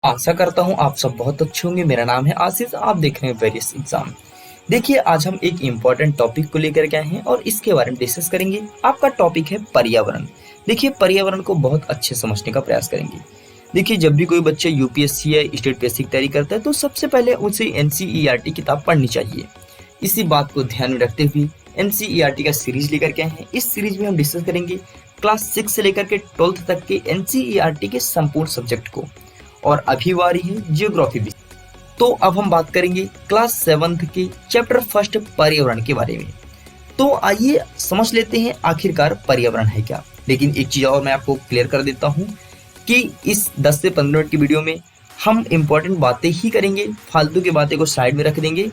आशा करता हूँ आप सब बहुत अच्छे होंगे। मेरा नाम है आशीष, आप देख रहे हैं वेरियस एग्जाम। देखिए, आज हम एक इम्पोर्टेंट टॉपिक को लेकर के आए हैं और इसके बारे में डिस्कस करेंगे। आपका टॉपिक है पर्यावरण। देखिए, पर्यावरण को बहुत अच्छे समझने का प्रयास करेंगे। देखिए, जब भी कोई बच्चा यूपीएससी या स्टेट पीएससी की तैयारी करता है तो सबसे पहले उसे एनसीईआरटी किताब पढ़नी चाहिए। इसी बात को ध्यान में रखते हुए एनसीईआरटी का सीरीज लेकर के आए हैं। इस सीरीज में हम डिस्कस करेंगे क्लास 6 से लेकर के 12th तक के एनसीईआरटी के संपूर्ण सब्जेक्ट को। और अभी बारी है जियोग्राफी भी। तो अब हम बात करेंगे क्लास 7th के चैप्टर फर्स्ट पर्यावरण के बारे में। तो आइए समझ लेते हैं आखिरकार पर्यावरण है क्या। लेकिन एक चीज और मैं आपको क्लियर कर देता हूं कि इस 10 से 15 मिनट की वीडियो में हम इंपॉर्टेंट बातें ही करेंगे, फालतू की बातें को साइड में रख देंगे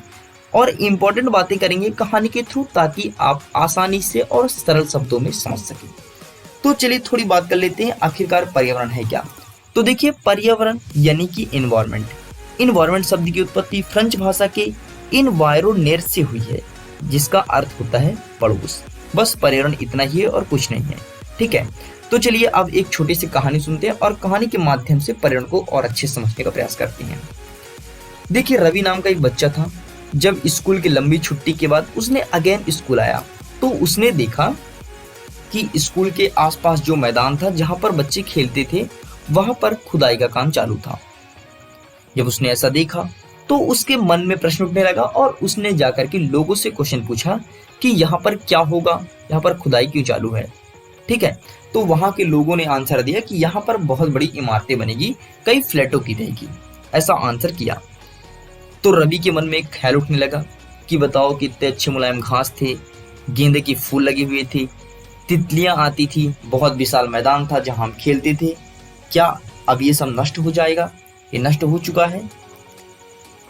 और इंपॉर्टेंट बातें करेंगे कहानी के थ्रू, ताकि आप आसानी से और सरल शब्दों में समझ सकें। तो चलिए थोड़ी बात कर लेते हैं आखिरकार पर्यावरण है क्या। तो देखिए, पर्यावरण यानी कि इन्वायरमेंट। इन्वायरमेंट शब्द की उत्पत्ति फ्रेंच भाषा के इन्वायरोनेर से हुई है, जिसका अर्थ होता है पड़ोस। बस पर्यावरण इतना ही है और कुछ नहीं है, ठीक है। तो चलिए अब एक छोटी सी कहानी सुनते हैं और कहानी के माध्यम से पर्यावरण को और अच्छे समझने का प्रयास करते हैं। देखिए, रवि नाम का एक बच्चा था। जब स्कूल की लंबी छुट्टी के बाद उसने अगेन स्कूल आया तो उसने देखा कि स्कूल के आसपास जो मैदान था जहां पर बच्चे खेलते थे, वहां पर खुदाई का काम चालू था। जब उसने ऐसा देखा तो उसके मन में प्रश्न उठने लगा और उसने जाकर के लोगों से क्वेश्चन पूछा कि यहाँ पर क्या होगा, यहाँ पर खुदाई क्यों चालू है, ठीक है। तो वहां के लोगों ने आंसर दिया कि यहाँ पर बहुत बड़ी इमारतें बनेगी, कई फ्लैटों की रहेगी, ऐसा आंसर किया। तो रवि के मन में एक ख्याल उठने लगा कि बताओ, कितने अच्छे मुलायम घास थे, गेंदे के फूल लगे हुए थे, तितलियां आती थी, बहुत विशाल मैदान था जहां हम खेलते थे। क्या अब ये सब नष्ट हो जाएगा? ये नष्ट हो चुका है।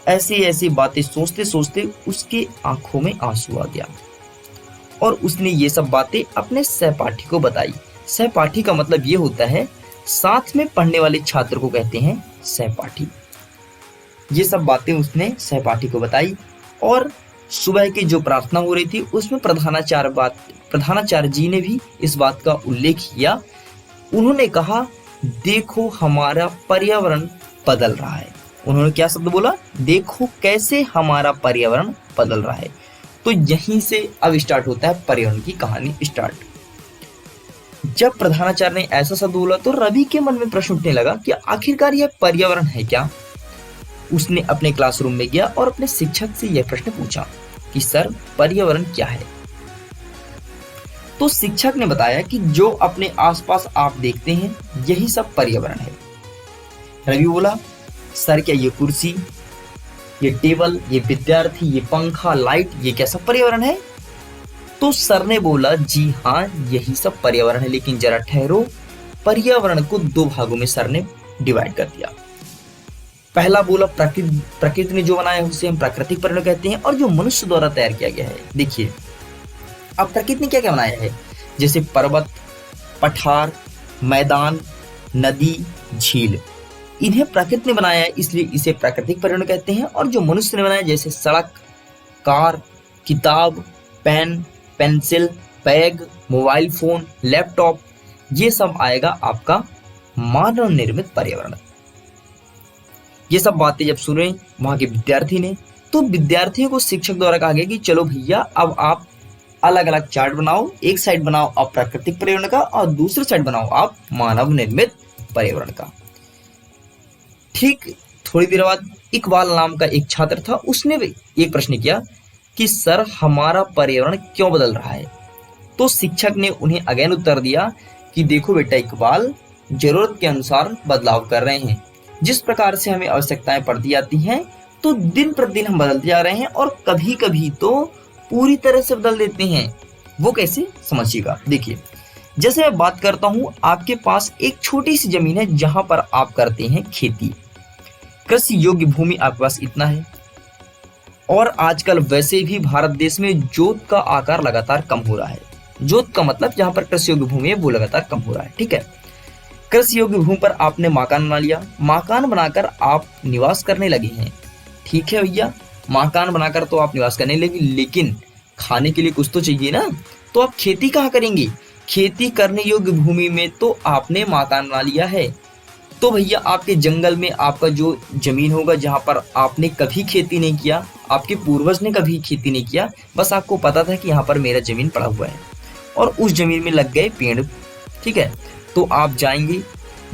ऐसी ऐसी बातें सोचते सोचते उसके आंखों में आंसू आ गया और उसने ये सब बातें अपने सहपाठी को बताई। सहपाठी का मतलब ये होता है साथ में पढ़ने वाले छात्र को कहते हैं सहपाठी। ये सब बातें उसने सहपाठी को बताई और सुबह की जो प्रार्थना हो रही थी उसमें प्रधानाचार्य जी ने भी इस बात का उल्लेख किया। उन्होंने कहा, देखो हमारा पर्यावरण बदल रहा है। उन्होंने क्या शब्द बोला? देखो कैसे हमारा पर्यावरण बदल रहा है। तो यहीं से अब स्टार्ट होता है पर्यावरण की कहानी स्टार्ट। जब प्रधानाचार्य ने ऐसा शब्द बोला तो रवि के मन में प्रश्न उठने लगा कि आखिरकार यह पर्यावरण है क्या। उसने अपने क्लासरूम में गया और अपने शिक्षक से यह प्रश्न पूछा कि सर, पर्यावरण क्या है। तो शिक्षक ने बताया कि जो अपने आसपास आप देखते हैं यही सब पर्यावरण है। रवि बोला, सर क्या ये कुर्सी, ये टेबल, ये विद्यार्थी, ये पंखा, लाइट, ये क्या सब पर्यावरण है? तो सर ने बोला, जी हाँ, यही सब पर्यावरण है, लेकिन जरा ठहरो। पर्यावरण को दो भागों में सर ने डिवाइड कर दिया। पहला बोला प्रकृति ने जो बनाया उसे हम प्राकृतिक पर्यावरण कहते हैं, और जो मनुष्य द्वारा तैयार किया गया है। देखिए, अब प्रकृति ने क्या क्या बनाया है, जैसे पर्वत, पठार, मैदान, नदी, झील, इन्हें प्रकृति ने बनाया है, इसलिए इसे प्राकृतिक पर्यावरण कहते हैं। और जो मनुष्य ने बनाया, जैसे सड़क, कार, किताब, pen, pencil, bag, mobile phone, laptop, ये सब आएगा आपका मानव निर्मित पर्यावरण। ये सब बातें जब सुने वहां के विद्यार्थी ने, तो विद्यार्थियों को शिक्षक द्वारा कहा गया कि चलो भैया, अब आप अलग अलग चार्ट बनाओ। एक साइड बनाओ आप प्राकृतिक पर्यावरण का और दूसरी साइड बनाओ आप मानव निर्मित पर्यावरण का। ठीक थोड़ी देर बाद इकबाल नाम का एक छात्र था, उसने भी एक प्रश्न किया कि सर, हमारा पर्यावरण क्यों बदल रहा है। तो शिक्षक ने उन्हें अगेन उत्तर दिया कि देखो बेटा इकबाल, जरूरत के अनुसार बदलाव कर रहे हैं। जिस प्रकार से हमें आवश्यकताएं पड़ती जाती हैं, तो दिन प्रतिदिन हम बदलते जा रहे हैं और कभी कभी तो पूरी तरह से बदल देते हैं। वो कैसे, समझिएगा। देखिए, जैसे मैं बात करता हूं, आपके पास एक छोटी सी जमीन है जहां पर आप करते हैं खेती। कृषि योग्य भूमि आपके पास इतना है, और आजकल वैसे भी भारत देश में जोत का आकार लगातार कम हो रहा है। जोत का मतलब जहां पर कृषि योग्य भूमि है वो लगातार कम हो रहा है, ठीक है। कृषि योग्य भूमि पर आपने मकान बना लिया, मकान बनाकर आप निवास करने लगे हैं, ठीक है भैया। मकान बनाकर तो आप निवास करने लगे, लेकिन खाने के लिए कुछ तो चाहिए ना। तो आप खेती कहाँ करेंगे? खेती करने योग्य भूमि में तो आपने मकान बना लिया है, तो भैया आपके जंगल में आपका जो जमीन होगा जहाँ पर आपने कभी खेती नहीं किया, आपके पूर्वज ने कभी खेती नहीं किया, बस आपको पता था कि यहाँ पर मेरा जमीन पड़ा हुआ है और उस जमीन में लग गए पेड़, ठीक है, तो आप जाएंगे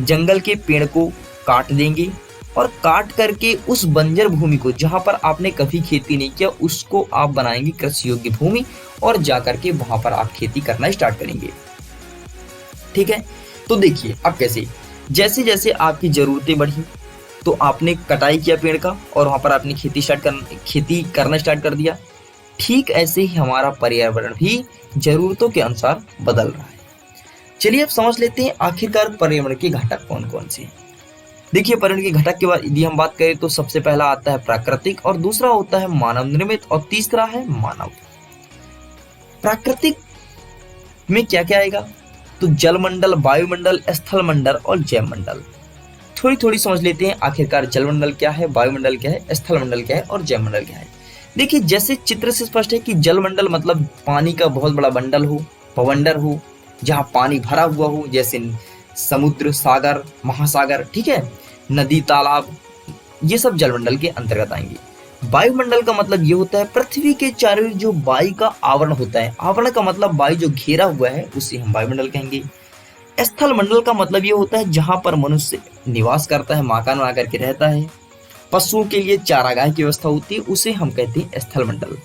जंगल के पेड़ को काट देंगे और काट करके उस बंजर भूमि को जहाँ पर आपने कभी खेती नहीं किया उसको आप बनाएंगे कृषि योग्य भूमि और जा करके वहां पर आप खेती करना स्टार्ट करेंगे। ठीक है, तो देखिए अब कैसे, जैसे जैसे आपकी जरूरतें बढ़ी तो आपने कटाई किया पेड़ का और वहां पर आपने खेती करना स्टार्ट कर दिया। ठीक ऐसे ही हमारा पर्यावरण भी जरूरतों के अनुसार बदल रहा है। चलिए अब समझ लेते हैं आखिरकार पर्यावरण के घटक कौन कौन से हैं। देखिए पर्यावरण के घटक के बाद यदि हम बात करें तो सबसे पहला आता है प्राकृतिक और दूसरा होता है मानव निर्मित और तीसरा है मानव। प्राकृतिक में क्या क्या आएगा, तो जलमंडल, वायुमंडल, स्थल मंडल और जैव मंडल। थोड़ी थोड़ी समझ लेते हैं आखिरकार जलमंडल क्या है, वायुमंडल क्या है, स्थल मंडल क्या है और जैव मंडल क्या है। देखिए जैसे चित्र से स्पष्ट है कि जलमंडल मतलब पानी का बहुत बड़ा बंडल हो, भवंडर हो, जहाँ पानी भरा हुआ हो, जैसे समुद्र, सागर, महासागर, ठीक है, नदी, तालाब, ये सब जलमंडल के अंतर्गत आएंगे। वायुमंडल का मतलब ये होता है पृथ्वी के चारों ओर जो वायु का आवरण होता है, आवरण का मतलब वायु जो घेरा हुआ है उसे हम वायुमंडल कहेंगे। स्थल मंडल का मतलब ये होता है जहां पर मनुष्य निवास करता है, मकान बना करके रहता है, पशुओं के लिए चारागाह की व्यवस्था होती है, उसे हम कहते हैं स्थल मंडल।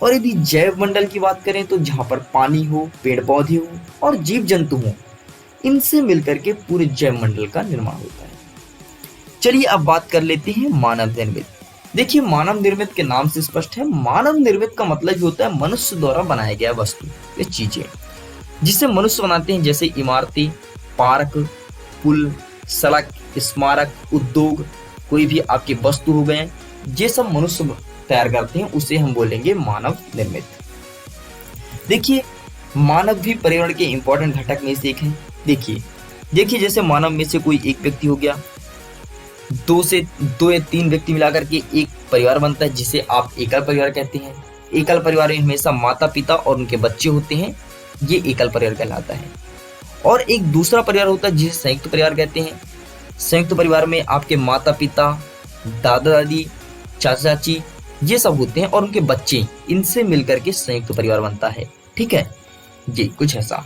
और यदि जैव मंडल की बात करें तो जहां पर पानी हो, पेड़ पौधे हो और जीव जंतु हो, इनसे मिलकर के पूरे जैव मंडल का निर्माण होता है। चलिए अब बात कर लेते हैं मानव निर्मित। देखिए मानव निर्मित के नाम से स्पष्ट है, मानव निर्मित का मतलब होता है मनुष्य द्वारा बनाया गया वस्तु या चीजें, जिसे मनुष्य बनाते हैं, जैसे इमारतें, पार्क, पुल, सड़क, स्मारक, उद्योग, कोई भी आपके वस्तु हो गए, ये सब मनुष्य तैयार करते हैं, उसे हम बोलेंगे मानव निर्मित। देखिए मानव भी पर्यावरण के इंपॉर्टेंट घटक में से एक है। देखिए जैसे मानव में से कोई एक व्यक्ति हो गया, दो या तीन व्यक्ति मिलाकर के एक परिवार बनता है, जिसे आप एकल परिवार कहते हैं। एकल परिवार में हमेशा माता पिता और उनके बच्चे होते हैं, ये एकल परिवार कहलाता है। और एक दूसरा परिवार होता है जिसे संयुक्त परिवार कहते हैं। संयुक्त परिवार में आपके माता पिता, दादा दादी, चाचा चाची, ये सब होते हैं और उनके बच्चे, इनसे मिलकर के संयुक्त परिवार बनता है। ठीक है, ये कुछ ऐसा।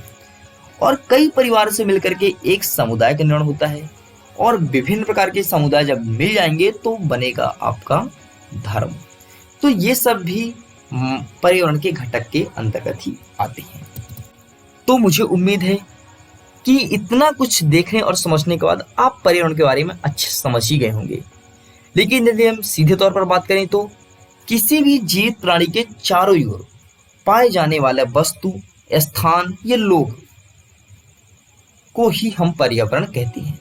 और कई परिवार से मिलकर के एक समुदाय का निर्माण होता है और विभिन्न प्रकार के समुदाय जब मिल जाएंगे तो बनेगा आपका धर्म। तो ये सब भी पर्यावरण के घटक के अंतर्गत ही आते हैं। तो मुझे उम्मीद है कि इतना कुछ देखने और समझने के बाद आप पर्यावरण के बारे में अच्छे समझ ही गए होंगे। लेकिन यदि हम सीधे तौर पर बात करें तो किसी भी जीवित प्राणी के चारों ओर पाए जाने वाले वस्तु, स्थान या लोग को ही हम पर्यावरण कहते हैं।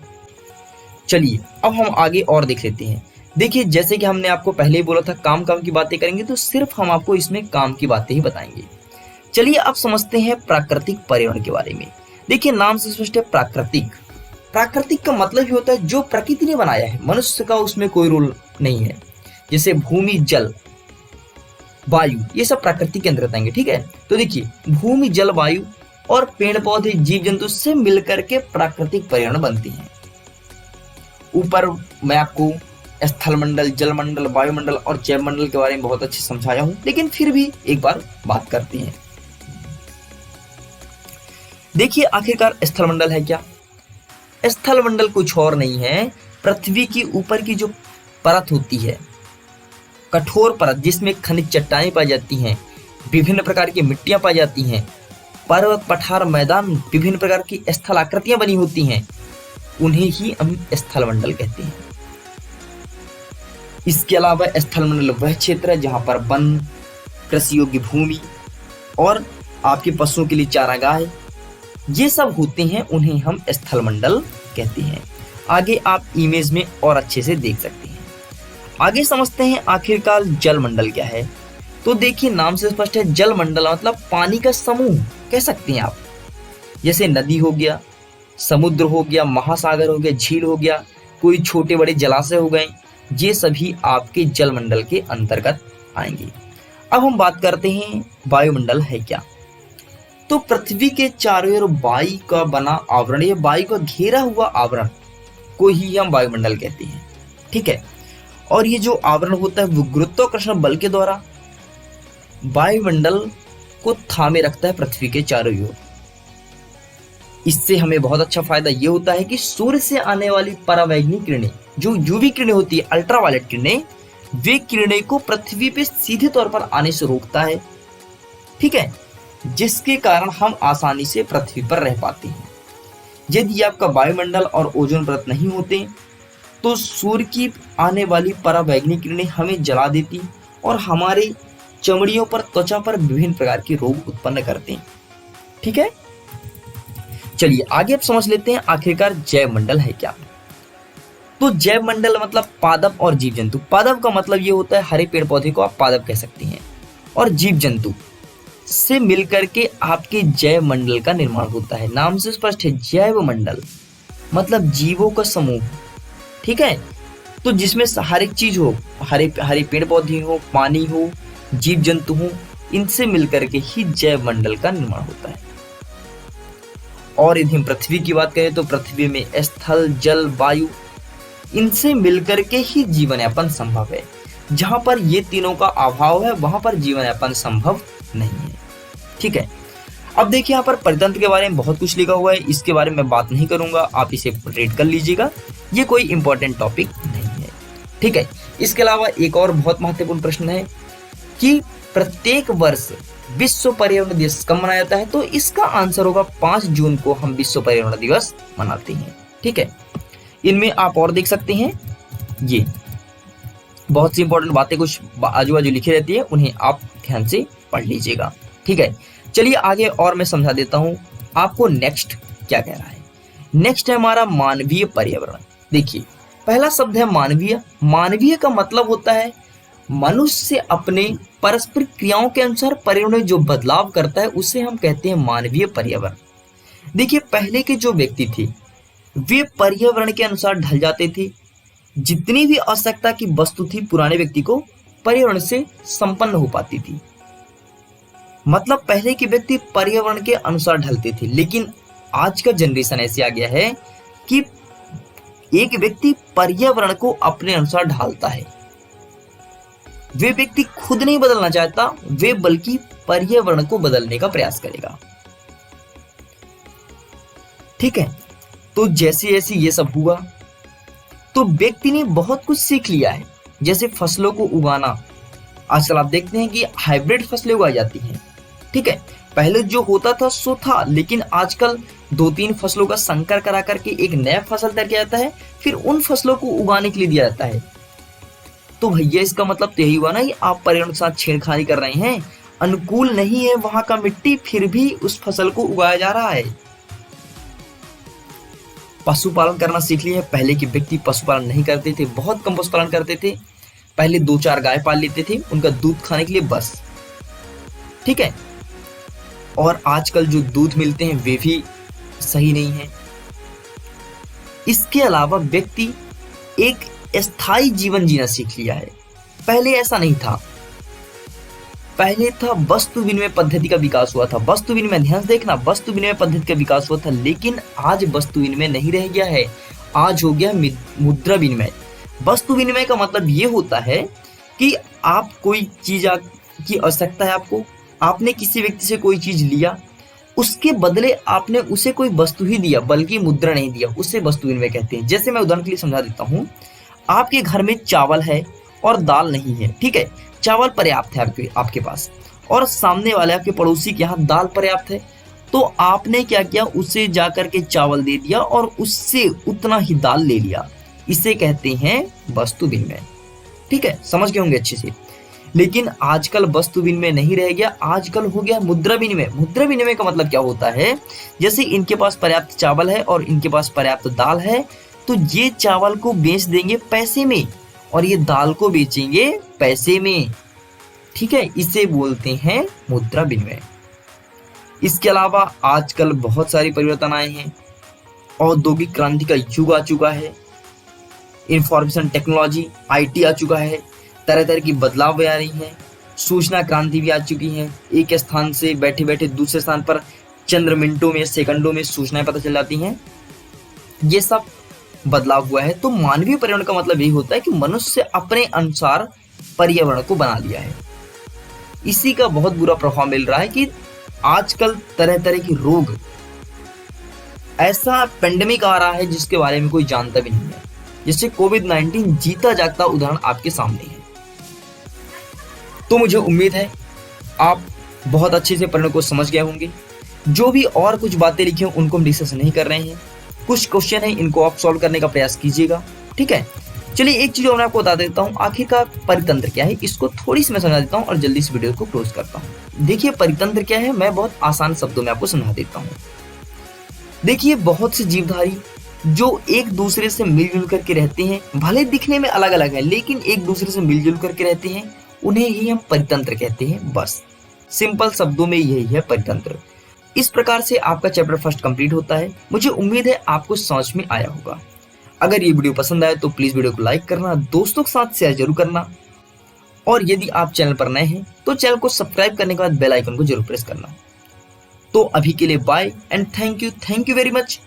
चलिए अब हम आगे और देख लेते हैं। देखिए जैसे कि हमने आपको पहले ही बोला था काम की बातें करेंगे, तो सिर्फ हम आपको इसमें काम की बातें ही बताएंगे। चलिए अब समझते हैं प्राकृतिक पर्यावरण के बारे में। देखिए नाम से स्पष्ट है प्राकृतिक। प्राकृतिक का मतलब ही होता है जो प्रकृति ने बनाया है, मनुष्य का उसमें कोई रोल नहीं है। जैसे भूमि, जल, वायु, ये सब प्रकृति के अंतर्गत आएंगे। ठीक है, तो देखिए भूमि, जल, वायु और पेड़ पौधे, जीव जंतु से मिलकर के प्राकृतिक पर्यावरण बनती हैं। ऊपर मैं आपको स्थल मंडल, जल मंडल, वायुमंडल और जैव मंडल के बारे में बहुत अच्छे समझाया हूं, लेकिन फिर भी एक बार बात करते हैं। देखिए आखिरकार स्थल मंडल है क्या? स्थल मंडल कुछ और नहीं है, पृथ्वी की ऊपर की जो परत होती है, कठोर परत, जिसमें खनिज चट्टानें पाई जाती हैं, विभिन्न प्रकार की मिट्टियां पाई जाती हैं, पर्वत, पठार, मैदान, विभिन्न प्रकार की स्थल आकृतियां बनी होती हैं, उन्हें ही हम स्थल मंडल कहते हैं। इसके अलावा स्थल मंडल वह क्षेत्र है जहां पर वन, कृषि योग्य भूमि और आपके पशुओं के लिए चारागाह, ये सब होते हैं, उन्हें हम स्थल मंडल कहते हैं। आगे आप इमेज में और अच्छे से देख सकते हैं। आगे समझते हैं आखिरकार जल मंडल क्या है। तो देखिए नाम से स्पष्ट है, जल मंडल मतलब पानी का समूह कह सकते हैं आप। जैसे नदी हो गया, समुद्र हो गया, महासागर हो गया, झील हो गया, कोई छोटे बड़े जलाशय हो गए, ये सभी आपके जल मंडल के अंतर्गत आएंगे। अब हम बात करते हैं वायुमंडल है क्या। तो पृथ्वी के चारों ओर वायु का बना आवरण या वायु का घेरा हुआ आवरण, को ही हम वायुमंडल कहते हैं। ठीक है, और ये जो आवरण होता है वो गुरुत्वाकर्षण बल के द्वारा वायुमंडल को थामे रखता है पृथ्वी के चारों ओर। इससे हमें बहुत अच्छा फायदा ये होता है कि सूर्य से आने वाली परावैंगनी किरणें, जो यूवी किरणें होती है, अल्ट्रावायलेट किरणें, वे किरणें को पृथ्वी पे सीधे तौर पर आने से रोकता है। ठीक है, जिसके कारण हम आसानी से पृथ्वी पर रह पाते हैं। यदि आपका वायुमंडल और ओजोन परत नहीं होते तो सूर्य की आने वाली परावैंगनी किरणें हमें जला देती और हमारे चमड़ियों पर, त्वचा पर विभिन्न प्रकार के रोग उत्पन्न करते हैं। ठीक है, चलिए आगे अब समझ लेते हैं आखिरकार जैव मंडल है क्या। तो जैव मंडल मतलब पादप और जीव जंतु। पादप का मतलब ये होता है हरे पेड़ पौधे को आप पादप कह सकते हैं, और जीव जंतु से मिलकर के आपके जैव मंडल का निर्माण होता है। नाम से स्पष्ट है, जैव मंडल मतलब जीवों का समूह। ठीक है, तो जिसमें हर एक चीज हो, हरे पेड़ पौधे हो, पानी हो, जीव जंतु हो, इनसे मिलकर के ही जैव मंडल का निर्माण होता है। और यदि हम पृथ्वी की बात करें तो पृथ्वी में स्थल, जल, वायु, इनसे मिलकर के ही जीवन यापन संभव है। जहां पर ये तीनों का अभाव है वहां पर जीवन यापन संभव नहीं है। ठीक है, अब देखिए यहाँ पर परितंत्र के बारे में बहुत कुछ लिखा हुआ है, इसके बारे में बात नहीं करूंगा, आप इसे रीड कर लीजिएगा, ये कोई इंपॉर्टेंट टॉपिक नहीं है। ठीक है, इसके अलावा एक और बहुत महत्वपूर्ण प्रश्न है कि प्रत्येक वर्ष विश्व पर्यावरण दिवस कब मनाया जाता है, तो इसका आंसर होगा 5 जून को हम विश्व पर्यावरण दिवस मनाते हैं। ठीक है, इनमें आप और देख सकते हैं, ये बहुत सी इंपॉर्टेंट बातें कुछ आजू बाजू लिखी रहती है, उन्हें आप ध्यान से पढ़ लीजिएगा। ठीक है, चलिए आगे और मैं समझा देता हूं आपको नेक्स्ट क्या कह रहा है। नेक्स्ट है हमारा मानवीय पर्यावरण। देखिए पहला शब्द है मानवीय। मानवीय का मतलब होता है मनुष्य अपने पारस्परिक क्रियाओं के अनुसार पर्यावरण में जो बदलाव करता है उसे हम कहते हैं मानवीय पर्यावरण। देखिए पहले के जो व्यक्ति थे वे पर्यावरण के अनुसार ढल जाते थे। जितनी भी आवश्यकता की वस्तु थी पुराने व्यक्ति को पर्यावरण से संपन्न हो पाती थी। मतलब पहले के व्यक्ति पर्यावरण के अनुसार ढलते थे, लेकिन आज का जनरेशन ऐसे आ गया है कि एक व्यक्ति पर्यावरण को अपने अनुसार ढालता है। वे व्यक्ति खुद नहीं बदलना चाहता, वे बल्कि पर्यावरण को बदलने का प्रयास करेगा। ठीक है, तो जैसे जैसे ये सब हुआ तो व्यक्ति ने बहुत कुछ सीख लिया है। जैसे फसलों को उगाना, आजकल आप देखते हैं कि हाइब्रिड फसलें उगाई जाती हैं। ठीक है, पहले जो होता था सो था, लेकिन आजकल 2-3 फसलों का संकर करा करके एक नया फसल तैयार किया जाता है, फिर उन फसलों को उगाने के लिए दिया जाता है। तो भैया इसका मतलब तो यही हुआ ना कि आप पर्यावरण के साथ छेड़खानी कर रहे हैं, अनुकूल नहीं है वहां का मिट्टी, फिर भी उस फसल को उगाया जा रहा है। पशुपालन करना सीख लिया है। पहले के व्यक्ति पशुपालन नहीं करते थे, बहुत कम पशुपालन करते थे। पहले 2-4 गाय पाल लेते थे उनका दूध खाने के लिए बस। ठीक है, और आजकल जो दूध मिलते हैं वे भी सही नहीं है। इसके अलावा व्यक्ति एक स्थायी जीवन जीना सीख लिया है। पहले ऐसा नहीं था, पहले था वस्तु विनिमय पद्धति का विकास हुआ था। वस्तु विनिमय, ध्यान से देखना, वस्तु विनिमय पद्धति का विकास हुआ था, लेकिन आज वस्तु विनिमय नहीं रह गया है, आज हो गया मुद्रा विनिमय। वस्तु विनिमय का मतलब ये होता है कि आप कोई चीज की आवश्यकता है आपको, आपने किसी व्यक्ति से कोई चीज लिया, उसके बदले आपने उसे कोई वस्तु ही दिया, बल्कि मुद्रा नहीं दिया, उसे वस्तु विनिमय कहते हैं। जैसे मैं उदाहरण के लिए समझा देता हूं, आपके घर में चावल है और दाल नहीं है। ठीक है, चावल पर्याप्त है आपके पास, और सामने वाले आपके पड़ोसी के यहाँ दाल पर्याप्त है, तो आपने क्या किया, उसे जाकर के चावल दे दिया और उससे उतना ही दाल ले लिया। इसे कहते हैं वस्तु विनिमय। ठीक है, समझ गए होंगे अच्छे से। लेकिन आजकल वस्तु विनिमय नहीं रह गया, आजकल हो गया मुद्रा विनिमय। मुद्रा विनिमय का मतलब क्या होता है, जैसे इनके पास पर्याप्त चावल है और इनके पास पर्याप्त दाल है, तो ये चावल को बेच देंगे पैसे में और ये दाल को बेचेंगे पैसे में। ठीक है, इसे बोलते हैं मुद्रा विनिमय। इसके अलावा आजकल बहुत सारी परिवर्तन आए हैं। औद्योगिक क्रांति का युग आ चुका है, इंफॉर्मेशन टेक्नोलॉजी IT आ चुका है, तरह तरह की बदलाव आ रही हैं, सूचना क्रांति भी आ चुकी है। एक स्थान से बैठे बैठे दूसरे स्थान पर चंद मिनटों में, सेकंडों में सूचनाएं पता चल जाती हैं। ये सब बदलाव हुआ है, तो मानवीय पर्यावरण का मतलब यही होता है कि मनुष्य अपने अनुसार पर्यावरण को बना लिया है। इसी का बहुत बुरा प्रभाव मिल रहा है कि आजकल तरह तरह की रोग, ऐसा पेंडेमिक आ रहा है जिसके बारे में कोई जानता भी नहीं है। जैसे कोविड-19 जीता जागता उदाहरण आपके सामने है। तो मुझे उम्मीद है आप बहुत अच्छे से पर्यावरण को समझ गए होंगे। जो भी और कुछ बातें लिखी हैं उनको हम डिस्कस नहीं कर रहे हैं। कुछ क्वेश्चन है, इनको आप सॉल्व करने का प्रयास कीजिएगा, ठीक है। चलिए एक चीज और मैं आपको बता देता हूँ, आखिरकार परितंत्र क्या है, इसको थोड़ी सी मैं समझा देता हूँ और जल्दी से वीडियो को क्लोज करता हूँ। देखिए परितंत्र क्या है, मैं बहुत आसान शब्दों में आपको समझा देता हूँ। देखिए बहुत से जीवधारी जो एक दूसरे से मिलजुल करके रहते हैं, भले दिखने में अलग अलग है लेकिन एक दूसरे से मिलजुल करके रहते हैं, उन्हें ही हम परितंत्र कहते हैं। बस सिंपल शब्दों में यही है परितंत्र। इस प्रकार से आपका चैप्टर फर्स्ट कंप्लीट होता है। मुझे उम्मीद है आपको समझ में आया होगा। अगर ये वीडियो पसंद आए तो प्लीज वीडियो को लाइक करना, दोस्तों के साथ शेयर जरूर करना, और यदि आप चैनल पर नए हैं तो चैनल को सब्सक्राइब करने के बाद बेल आइकन को जरूर प्रेस करना। तो अभी के लिए bye and thank you very much.